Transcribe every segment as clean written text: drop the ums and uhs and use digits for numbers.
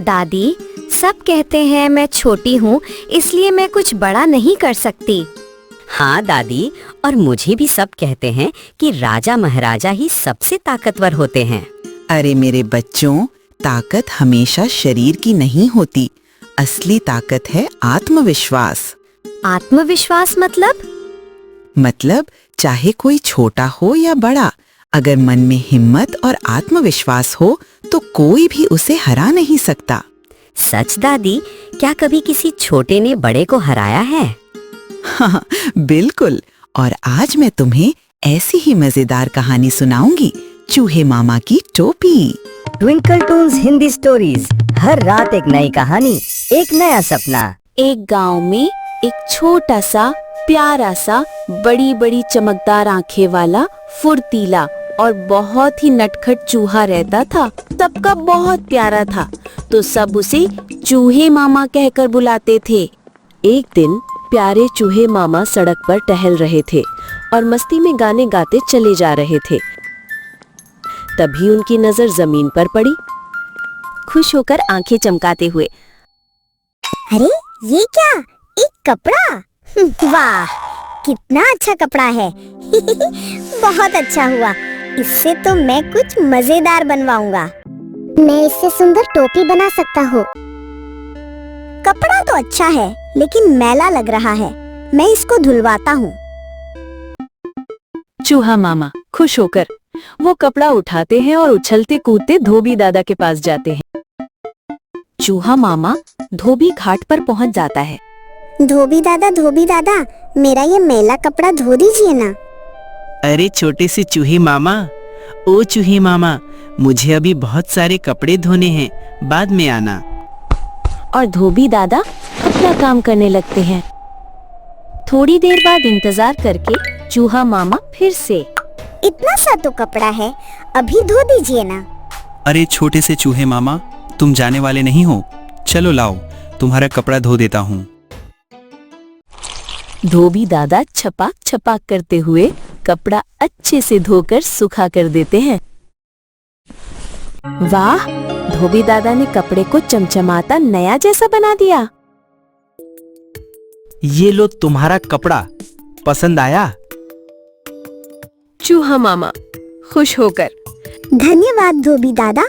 दादी, सब कहते हैं मैं छोटी हूँ इसलिए मैं कुछ बड़ा नहीं कर सकती। हाँ दादी, और मुझे भी सब कहते हैं कि राजा महाराजा ही सबसे ताकतवर होते हैं। अरे मेरे बच्चों, ताकत हमेशा शरीर की नहीं होती। असली ताकत है आत्मविश्वास। आत्मविश्वास मतलब चाहे कोई छोटा हो या बड़ा, अगर मन में हिम्मत और आत्मविश्वास हो तो कोई भी उसे हरा नहीं सकता। सच दादी, क्या कभी किसी छोटे ने बड़े को हराया है? हाँ, बिल्कुल। और आज मैं तुम्हें ऐसी ही मजेदार कहानी सुनाऊंगी, चूहे मामा की टोपी। ट्विंकल टून्स हिंदी स्टोरीज, हर रात एक नई कहानी, एक नया सपना। एक गांव में एक छोटा सा प्यारा सा बड़ी बड़ी चमकदार आंखें वाला फुर्तीला और बहुत ही नटखट चूहा रहता था। सबका बहुत प्यारा था तो सब उसे चूहे मामा कहकर बुलाते थे। एक दिन प्यारे चूहे मामा सड़क पर टहल रहे थे और मस्ती में गाने गाते चले जा रहे थे। तभी उनकी नजर जमीन पर पड़ी। खुश होकर आंखें चमकाते हुए, अरे ये क्या, एक कपड़ा? वाह, कितना अच्छा कपड़ा है। बहुत अच्छा हुआ, इससे तो मैं कुछ मजेदार बनवाऊंगा। मैं इससे सुंदर टोपी बना सकता हूँ। कपड़ा तो अच्छा है लेकिन मैला लग रहा है, मैं इसको धुलवाता हूँ। चूहा मामा खुश होकर वो कपड़ा उठाते हैं और उछलते कूदते धोबी दादा के पास जाते हैं। चूहा मामा धोबी घाट पर पहुंच जाता है। धोबी दादा, मेरा ये मैला कपड़ा धो दीजिए ना। अरे छोटे से चूहे मामा, ओ चूहे मामा, मुझे अभी बहुत सारे कपड़े धोने हैं, बाद में आना। और धोबी दादा अपना काम करने लगते हैं। थोड़ी देर बाद इंतजार करके चूहा मामा फिर से, इतना सा तो कपड़ा है, अभी धो दीजिए ना। अरे छोटे से चूहे मामा, तुम जाने वाले नहीं हो, चलो लाओ, तुम्हारा कपड़ा धो देता हूँ। धोबी दादा छपाक छपाक करते हुए कपड़ा अच्छे से धोकर सुखा कर देते हैं। वाह, धोबी दादा ने कपड़े को चमचमाता नया जैसा बना दिया। ये लो तुम्हारा कपड़ा, पसंद आया? चूहा मामा खुश होकर, धन्यवाद धोबी दादा,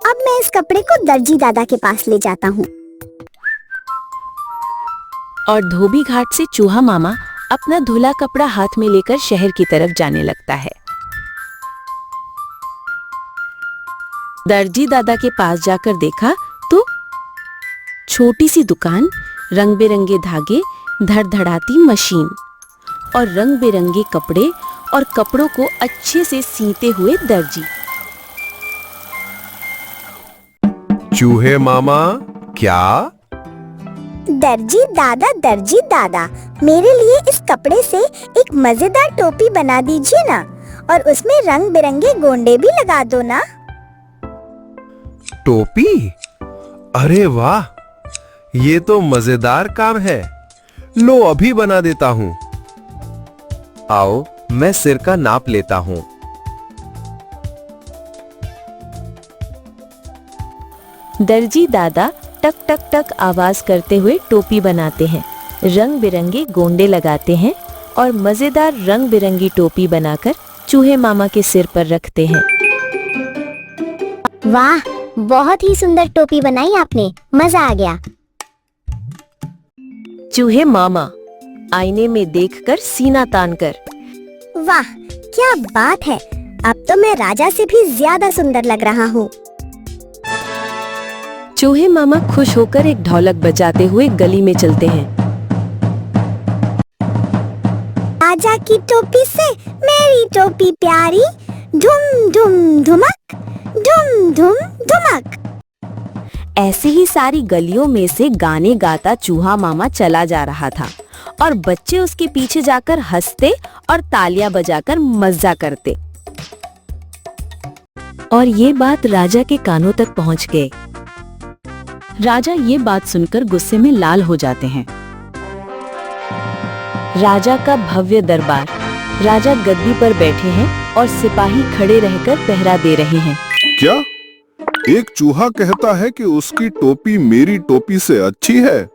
अब मैं इस कपड़े को दर्जी दादा के पास ले जाता हूँ। और धोबी घाट से चूहा मामा अपना धुला कपड़ा हाथ में लेकर शहर की तरफ जाने लगता है। दर्जी दादा के पास जाकर देखा तो छोटी सी दुकान, रंग बिरंगे धागे, धड़धड़ाती मशीन और रंग बिरंगे कपड़े और कपड़ों को अच्छे से सीते हुए दर्जी। चूहे मामा, क्या? दर्जी दादा, मेरे लिए इस कपड़े से एक मजेदार टोपी बना दीजिए ना, और उसमें रंग बिरंगे गोंडे भी लगा दो ना। टोपी? अरे वाह, ये तो मजेदार काम है। लो अभी बना देता हूँ। आओ, मैं सिर का नाप लेता हूँ। दर्जी दादा टक टक टक आवाज करते हुए टोपी बनाते हैं, रंग बिरंगे गोंडे लगाते हैं और मजेदार रंग बिरंगी टोपी बनाकर चूहे मामा के सिर पर रखते हैं। वाह, बहुत ही सुंदर टोपी बनाई आपने, मजा आ गया। चूहे मामा आईने में देखकर सीना तानकर, वाह क्या बात है, अब तो मैं राजा से भी ज्यादा सुंदर लग रहा हूँ। चूहे मामा खुश होकर एक ढोलक बजाते हुए गली में चलते हैं। राजा की टोपी से मेरी टोपी प्यारी, धुम धुम धुमक, धुम धुम धुमक। ऐसे ही सारी गलियों में से गाने गाता चूहा मामा चला जा रहा था और बच्चे उसके पीछे जाकर हंसते और तालियां बजाकर मजा करते। और ये बात राजा के कानों तक पहुंच गए। राजा ये बात सुनकर गुस्से में लाल हो जाते हैं। राजा का भव्य दरबार, राजा गद्दी पर बैठे हैं और सिपाही खड़े रहकर पहरा दे रहे हैं। क्या? एक चूहा कहता है कि उसकी टोपी मेरी टोपी से अच्छी है।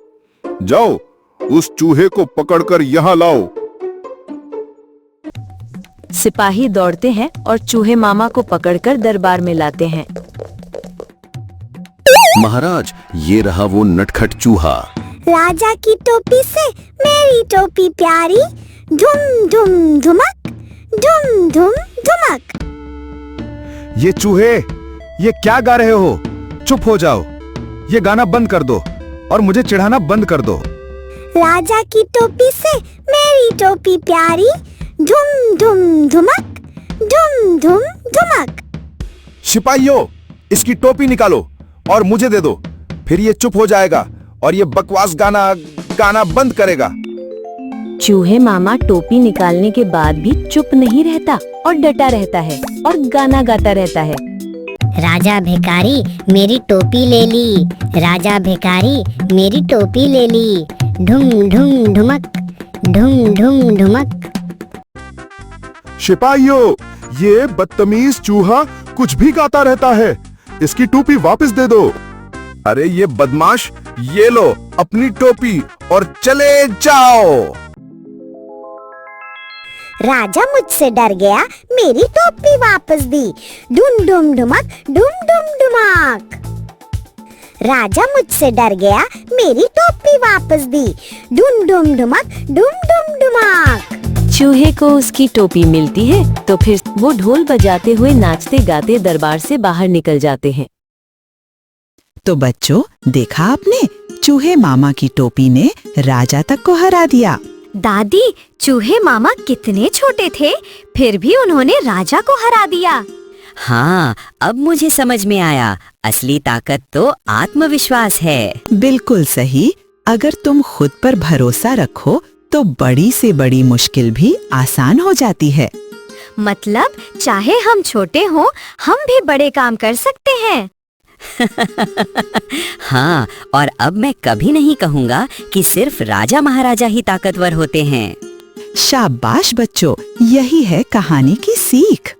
जाओ, उस चूहे को पकड़कर यहाँ लाओ। सिपाही दौड़ते हैं और चूहे मामा को पकड़कर दरबार में लाते हैं। महाराज, ये रहा वो नटखट चूहा। राजा की टोपी से मेरी टोपी प्यारी, धुम धुम धुमक, धुम धुम धुमक। ये चूहे, ये क्या गा रहे हो? चुप हो जाओ, ये गाना बंद कर दो और मुझे चिढ़ाना बंद कर दो। राजा की टोपी से मेरी टोपी प्यारी, धुम धुम धुमक, धुम धुम धुमक। सिपाहियों, इसकी टोपी निकालो और मुझे दे दो, फिर ये चुप हो जाएगा और ये बकवास गाना बंद करेगा। चूहे मामा टोपी निकालने के बाद भी चुप नहीं रहता और डटा रहता है और गाना गाता रहता है। राजा भिखारी मेरी टोपी ले ली, राजा भिखारी मेरी टोपी ले ली, ढुम ढुम ढुमक, ढुम ढुम ढुमक। सिपाहियों, ये बदतमीज चूहा कुछ भी गाता रहता है, इसकी टोपी वापस दे दो। अरे ये बदमाश, ये लो अपनी टोपी और चले जाओ। राजा मुझसे डर गया, मेरी टोपी वापस दी, डुम डुम ढुमक, डुम डुम ढुमक। राजा मुझसे डर गया, मेरी टोपी वापस दी, डुम डुम ढुमक, डुम डुम ढुमक। चूहे को उसकी टोपी मिलती है तो फिर वो ढोल बजाते हुए नाचते गाते दरबार से बाहर निकल जाते हैं। तो बच्चों, देखा आपने, चूहे मामा की टोपी ने राजा तक को हरा दिया। दादी, चूहे मामा कितने छोटे थे, फिर भी उन्होंने राजा को हरा दिया। हाँ, अब मुझे समझ में आया, असली ताकत तो आत्मविश्वास है। बिल्कुल सही। अगर तुम खुद पर भरोसा रखो तो बड़ी से बड़ी मुश्किल भी आसान हो जाती है। मतलब चाहे हम छोटे हों, हम भी बड़े काम कर सकते हैं। हाँ, और अब मैं कभी नहीं कहूँगा कि सिर्फ राजा महाराजा ही ताकतवर होते हैं। शाबाश बच्चों, यही है कहानी की सीख।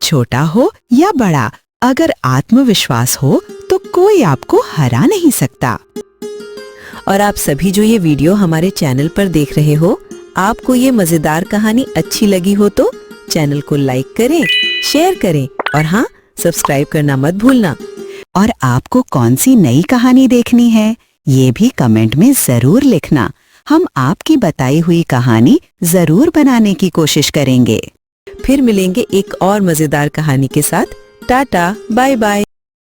छोटा हो या बड़ा, अगर आत्मविश्वास हो तो कोई आपको हरा नहीं सकता। और आप सभी जो ये वीडियो हमारे चैनल पर देख रहे हो, आपको ये मजेदार कहानी अच्छी लगी हो तो चैनल को लाइक करें, शेयर करें और हाँ, सब्सक्राइब करना मत भूलना। और आपको कौन सी नई कहानी देखनी है, ये भी कमेंट में जरूर लिखना। हम आपकी बताई हुई कहानी जरूर बनाने की कोशिश करेंगे। फिर मिलेंगे एक और मजेदार कहानी के साथ। Tata, bye bye.